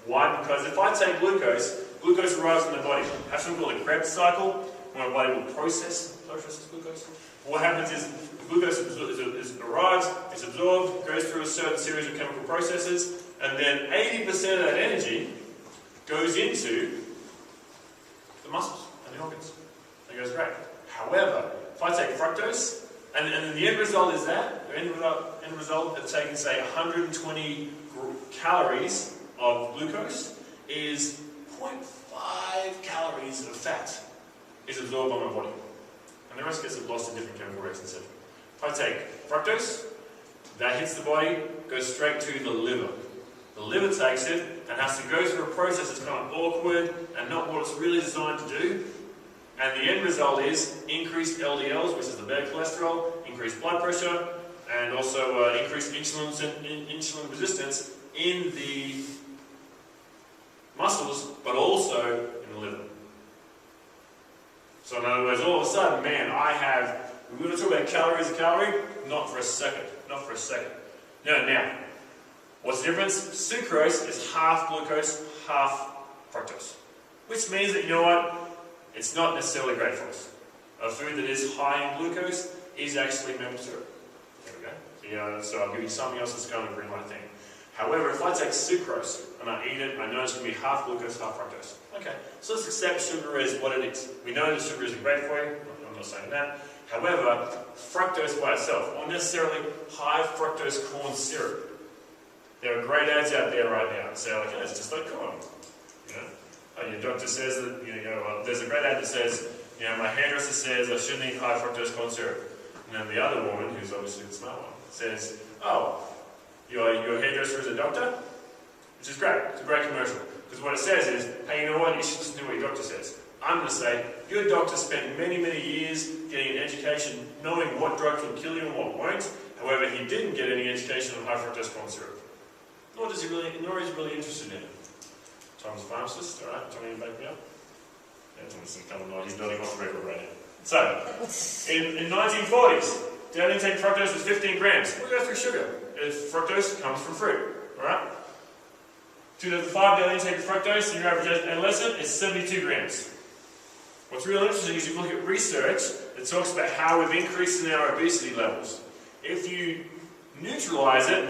Why? Because if I take glucose, glucose arrives in the body. I have something called a Krebs cycle, where my body will process glucose. What happens is glucose arrives, it's absorbed, goes through a certain series of chemical processes, and then 80% of that energy goes into the muscles and the organs. That goes great. However, if I take fructose, and the end result is that, the end result of taking, say, 120 calories of glucose is 0.5 calories of fat is absorbed by my body. And the rest gets lost in different chemical reactions. If I take fructose, that hits the body, goes straight to the liver. The liver takes it and has to go through a process that's kind of awkward and not what it's really designed to do. And the end result is increased LDLs, which is the bad cholesterol, increased blood pressure, and also increased insulin resistance in the muscles, but also in the liver. So in other words, all of a sudden, man, we're going to talk about calories a calorie? Not for a second. Not for a second. Now, what's the difference? Sucrose is half glucose, half fructose. Which means that, you know what? It's not necessarily great for us. A food that is high in glucose is actually maple syrup. There we go. So I'll give you something else that's going to bring my thing. However, if I take sucrose and I eat it, I know it's going to be half glucose, half fructose. Okay, so let's accept sugar is what it is. We know that sugar isn't great for you. I'm not saying that. However, fructose by itself, or necessarily high fructose corn syrup. There are great ads out there right now that say, like, it's just like corn. You know? Your doctor says that, there's a great ad that says, my hairdresser says I shouldn't eat high fructose corn syrup. And then the other woman, who's obviously the smart one, says, oh, your hairdresser is a doctor? Which is great. It's a great commercial. Because what it says is, hey, you know what? You should listen to what your doctor says. I'm going to say, your doctor spent many, many years getting an education knowing what drug can kill you and what won't. However, he didn't get any education on high fructose corn syrup. Nor is he really interested in it. Tom's a pharmacist, alright? Tommy, you back me up? Yeah, Tommy's coming on, he's nodding off the record right now. So, in 1940s, daily intake fructose was 15 grams. We'll go through sugar. Fructose comes from fruit, alright? 2005 daily intake of fructose in your average adolescent is 72 grams. What's really interesting is you look at research that talks about how we've increased in our obesity levels. If you neutralize it,